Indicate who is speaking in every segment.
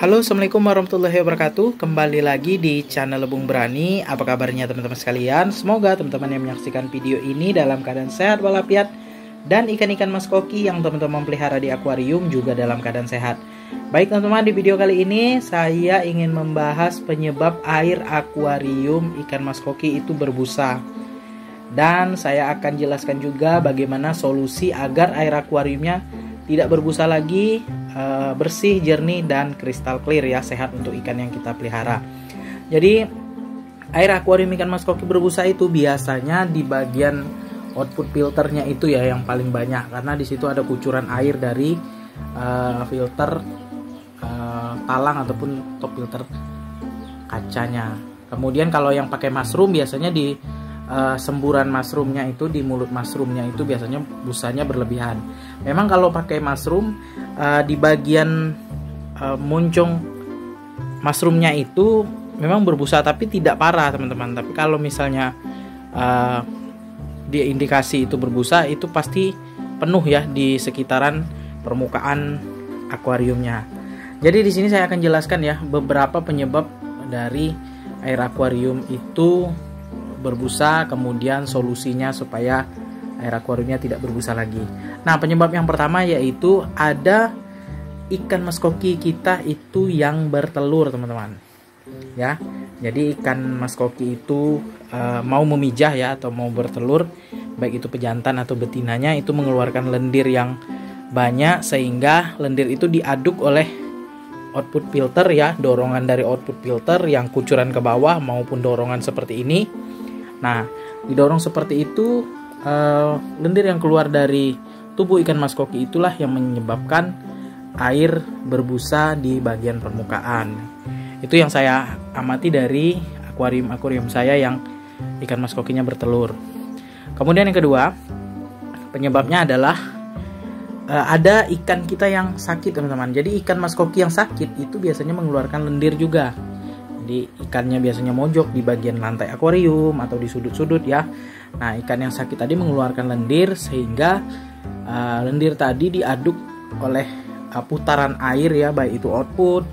Speaker 1: Halo, assalamualaikum warahmatullahi wabarakatuh. Kembali lagi di channel Lebung Berani. Apa kabarnya teman-teman sekalian? Semoga teman-teman yang menyaksikan video ini dalam keadaan sehat walafiat, dan ikan-ikan mas koki yang teman-teman pelihara di akuarium juga dalam keadaan sehat. Baik teman-teman, di video kali ini saya ingin membahas penyebab air akuarium ikan mas koki itu berbusa. Dan saya akan jelaskan juga bagaimana solusi agar air akuariumnya tidak berbusa lagi, bersih, jernih, dan kristal clear ya, sehat untuk ikan yang kita pelihara. Jadi air akuarium ikan mas koki berbusa itu biasanya di bagian output filternya itu ya yang paling banyak, karena di situ ada kucuran air dari filter talang ataupun top filter kacanya. Kemudian kalau yang pakai mushroom biasanya di semburan mushroomnya itu, di mulut mushroomnya itu biasanya busanya berlebihan. Memang kalau pakai mushroom di bagian muncung mushroomnya itu memang berbusa tapi tidak parah teman-teman. Tapi kalau misalnya di indikasi itu berbusa, itu pasti penuh ya di sekitaran permukaan akuariumnya. Jadi di sini saya akan jelaskan ya beberapa penyebab dari air akuarium itu berbusa, kemudian solusinya supaya air akuariumnya tidak berbusa lagi. Nah, penyebab yang pertama yaitu ada ikan mas koki kita itu yang bertelur teman-teman ya. Jadi ikan mas koki itu mau memijah ya atau mau bertelur, baik itu pejantan atau betinanya, itu mengeluarkan lendir yang banyak sehingga lendir itu diaduk oleh output filter ya, dorongan dari output filter yang kucuran ke bawah maupun dorongan seperti ini. Nah, didorong seperti itu, lendir yang keluar dari tubuh ikan mas koki itulah yang menyebabkan air berbusa di bagian permukaan. Itu yang saya amati dari akuarium saya yang ikan mas kokinya bertelur. Kemudian yang kedua, penyebabnya adalah ada ikan kita yang sakit teman-teman. Jadi ikan mas koki yang sakit itu biasanya mengeluarkan lendir juga. Jadi ikannya biasanya mojok di bagian lantai akuarium atau di sudut-sudut ya. Nah, ikan yang sakit tadi mengeluarkan lendir sehingga lendir tadi diaduk oleh putaran air ya, baik itu output,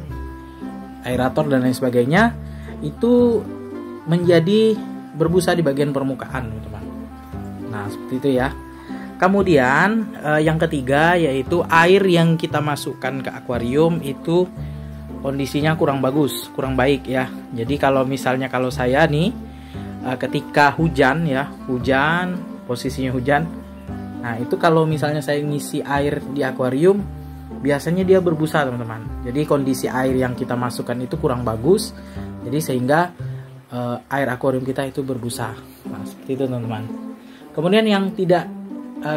Speaker 1: aerator dan lain sebagainya, itu menjadi berbusa di bagian permukaan teman-teman. Nah, seperti itu ya. Kemudian yang ketiga yaitu air yang kita masukkan ke akuarium itu kondisinya kurang bagus, kurang baik ya. Jadi kalau misalnya kalau saya nih ketika hujan ya, posisinya hujan. Nah, itu kalau misalnya saya ngisi air di akuarium, biasanya dia berbusa teman-teman. Jadi kondisi air yang kita masukkan itu kurang bagus. Jadi sehingga air akuarium kita itu berbusa. Nah, seperti itu teman-teman. Kemudian yang tidak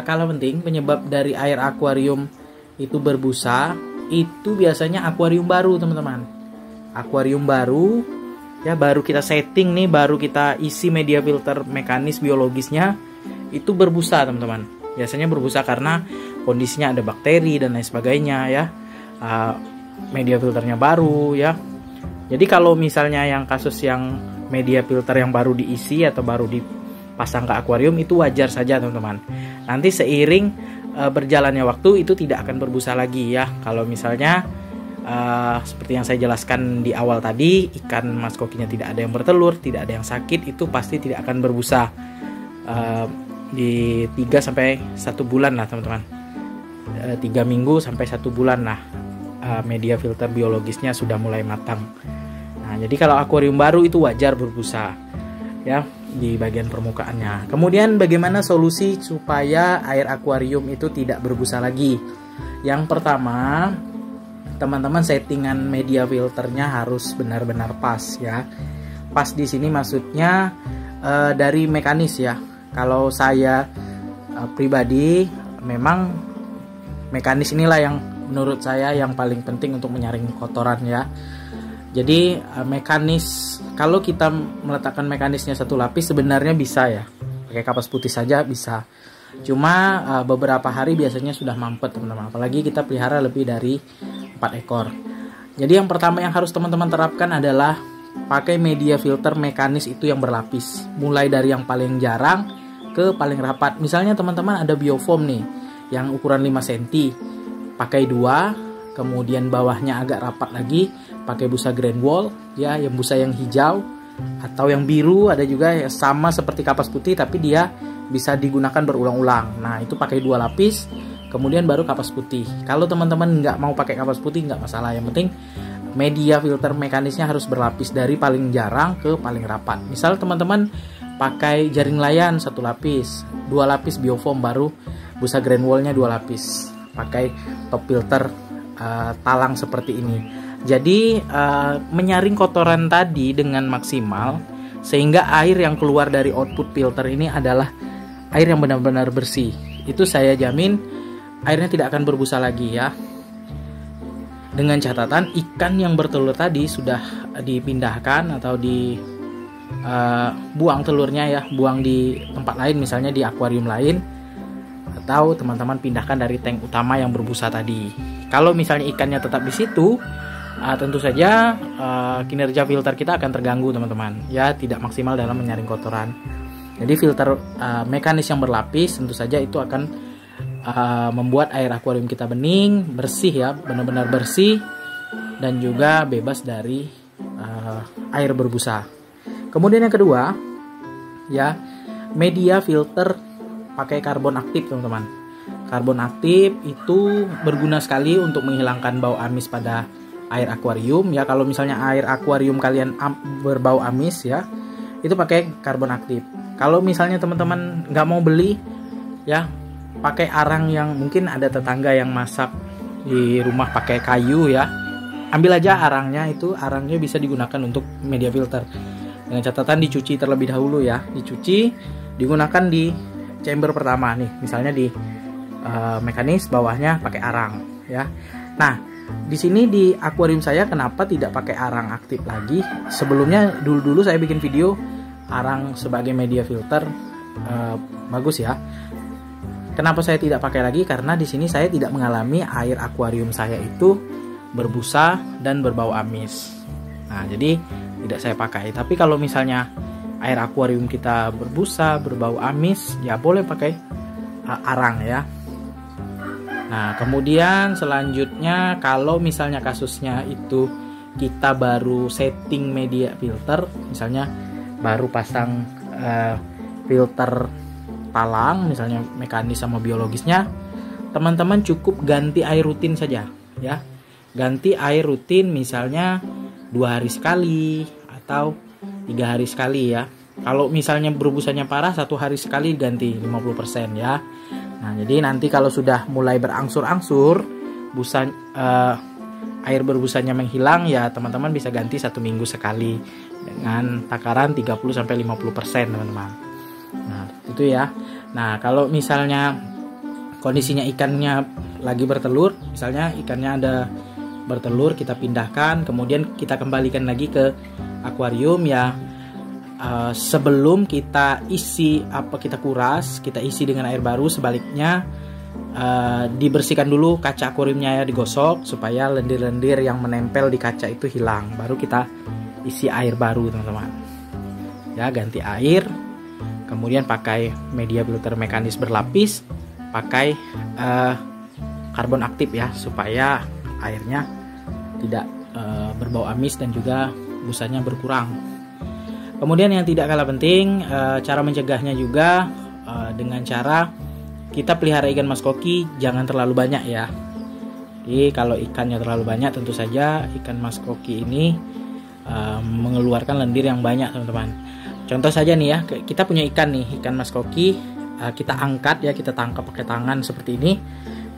Speaker 1: kalah penting, penyebab dari air akuarium itu berbusa itu biasanya akuarium baru teman-teman. Akuarium baru ya, baru kita setting nih, baru kita isi media filter mekanis biologisnya, itu berbusa teman-teman. Biasanya berbusa karena kondisinya ada bakteri dan lain sebagainya ya. Media filternya baru ya. Jadi kalau misalnya yang kasus yang media filter yang baru diisi atau baru dipasang ke akuarium, itu wajar saja teman-teman. Nanti seiring berjalannya waktu itu tidak akan berbusa lagi ya. Kalau misalnya seperti yang saya jelaskan di awal tadi, ikan mas kokinya tidak ada yang bertelur, tidak ada yang sakit, itu pasti tidak akan berbusa di 3 sampai 1 bulan lah teman-teman. 3 minggu sampai 1 bulan lah media filter biologisnya sudah mulai matang. Nah, jadi kalau akuarium baru itu wajar berbusa ya di bagian permukaannya. Kemudian bagaimana solusi supaya air akuarium itu tidak berbusa lagi? Yang pertama, teman-teman settingan media filternya harus benar-benar pas ya. Pas di sini maksudnya dari mekanis ya. Kalau saya pribadi, memang mekanis inilah yang menurut saya yang paling penting untuk menyaring kotoran ya. Jadi mekanis, kalau kita meletakkan mekanisnya satu lapis sebenarnya bisa ya, pakai kapas putih saja bisa. Cuma beberapa hari biasanya sudah mampet teman-teman, apalagi kita pelihara lebih dari 4 ekor. Jadi yang pertama yang harus teman-teman terapkan adalah pakai media filter mekanis itu yang berlapis, mulai dari yang paling jarang ke paling rapat. Misalnya teman-teman ada biofoam nih yang ukuran 5 cm, pakai 2 kemudian bawahnya agak rapat lagi, pakai busa Grand Wall ya, yang busa yang hijau atau yang biru, ada juga ya, sama seperti kapas putih tapi dia bisa digunakan berulang-ulang. Nah itu pakai 2 lapis, kemudian baru kapas putih. Kalau teman-teman nggak mau pakai kapas putih nggak masalah, yang penting media filter mekanisnya harus berlapis dari paling jarang ke paling rapat. Misal teman-teman pakai jaring layan 1 lapis, 2 lapis biofoam, baru busa Grand Wall-nya 2 lapis, pakai top filter talang seperti ini. Jadi menyaring kotoran tadi dengan maksimal, sehingga air yang keluar dari output filter ini adalah air yang benar-benar bersih. Itu saya jamin airnya tidak akan berbusa lagi ya. Dengan catatan ikan yang bertelur tadi sudah dipindahkan atau buang telurnya ya, buang di tempat lain, misalnya di akuarium lain, atau teman-teman pindahkan dari tank utama yang berbusa tadi. Kalau misalnya ikannya tetap di situ, tentu saja kinerja filter kita akan terganggu teman-teman ya, tidak maksimal dalam menyaring kotoran. Jadi filter mekanis yang berlapis tentu saja itu akan membuat air akuarium kita bening, bersih ya, benar-benar bersih, dan juga bebas dari air berbusa. Kemudian yang kedua ya, media filter pakai karbon aktif teman-teman. Karbon aktif itu berguna sekali untuk menghilangkan bau amis pada air akuarium ya. Kalau misalnya air akuarium kalian berbau amis ya, itu pakai karbon aktif. Kalau misalnya teman-teman nggak mau beli ya, pakai arang yang mungkin ada tetangga yang masak di rumah pakai kayu ya, ambil aja arangnya, itu arangnya bisa digunakan untuk media filter. Dengan catatan dicuci terlebih dahulu ya, dicuci, digunakan di chamber pertama nih, misalnya di mekanis, bawahnya pakai arang ya. Nah di sini di akuarium saya kenapa tidak pakai arang aktif lagi? Sebelumnya dulu saya bikin video arang sebagai media filter bagus ya. Kenapa saya tidak pakai lagi? Karena di sini saya tidak mengalami air akuarium saya itu berbusa dan berbau amis. Nah, jadi tidak saya pakai. Tapi kalau misalnya air akuarium kita berbusa, berbau amis, ya boleh pakai arang ya. Nah, kemudian selanjutnya kalau misalnya kasusnya itu kita baru setting media filter, misalnya baru pasang filter talang, misalnya mekanis sama biologisnya, teman-teman cukup ganti air rutin saja ya. Ganti air rutin misalnya 2 hari sekali atau 3 hari sekali ya. Kalau misalnya berbusanya parah, 1 hari sekali ganti 50% ya. Nah, jadi nanti kalau sudah mulai berangsur-angsur busa air berbusanya menghilang ya, teman-teman bisa ganti 1 minggu sekali dengan takaran 30-50% teman-teman. Nah, itu ya. Nah, kalau misalnya kondisinya ikannya lagi bertelur, misalnya ikannya ada bertelur, kita pindahkan, kemudian kita kembalikan lagi ke akuarium ya. Sebelum kita isi kita kuras, kita isi dengan air baru, sebaliknya dibersihkan dulu kaca akuariumnya ya, digosok supaya lendir-lendir yang menempel di kaca itu hilang, baru kita isi air baru teman-teman ya. Ganti air, kemudian pakai media filter mekanis berlapis, pakai karbon aktif ya, supaya airnya tidak berbau amis dan juga busanya berkurang. Kemudian yang tidak kalah penting, cara mencegahnya juga dengan cara kita pelihara ikan mas koki jangan terlalu banyak ya. Jadi kalau ikannya terlalu banyak, tentu saja ikan mas koki ini mengeluarkan lendir yang banyak teman-teman. Contoh saja nih ya, kita punya ikan nih, ikan mas koki, kita angkat ya, kita tangkap pakai tangan seperti ini,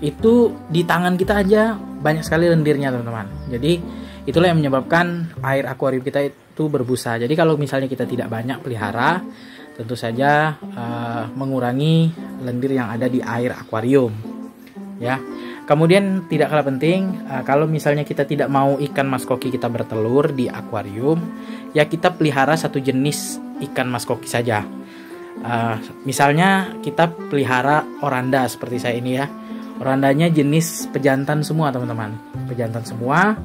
Speaker 1: itu di tangan kita aja banyak sekali lendirnya teman-teman. Jadi itulah yang menyebabkan air akuarium kita itu berbusa. Jadi kalau misalnya kita tidak banyak pelihara, tentu saja mengurangi lendir yang ada di air akuarium ya. Kemudian tidak kalah penting, kalau misalnya kita tidak mau ikan mas koki kita bertelur di akuarium, ya kita pelihara satu jenis ikan mas koki saja. Misalnya kita pelihara oranda seperti saya ini ya. Orandanya jenis pejantan semua teman-teman, pejantan semua,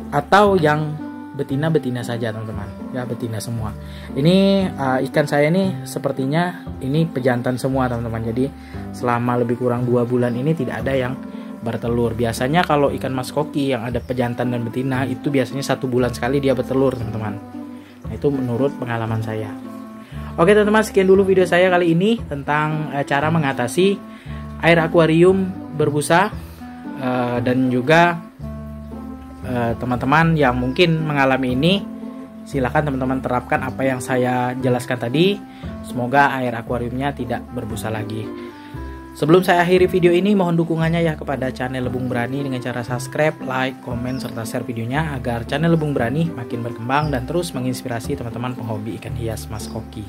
Speaker 1: atau yang betina-betina saja teman-teman ya, betina semua. Ini ikan saya ini sepertinya ini pejantan semua teman-teman. Jadi selama lebih kurang 2 bulan ini tidak ada yang bertelur. Biasanya kalau ikan mas koki yang ada pejantan dan betina itu biasanya 1 bulan sekali dia bertelur, teman-teman. Nah, itu menurut pengalaman saya. Oke teman-teman, sekian dulu video saya kali ini tentang cara mengatasi air akuarium berbusa, dan juga teman-teman yang mungkin mengalami ini, silakan teman-teman terapkan apa yang saya jelaskan tadi. Semoga air akuariumnya tidak berbusa lagi. Sebelum saya akhiri video ini, mohon dukungannya ya kepada channel Lebung Berani dengan cara subscribe, like, komen, serta share videonya agar channel Lebung Berani makin berkembang dan terus menginspirasi teman-teman penghobi ikan hias mas koki.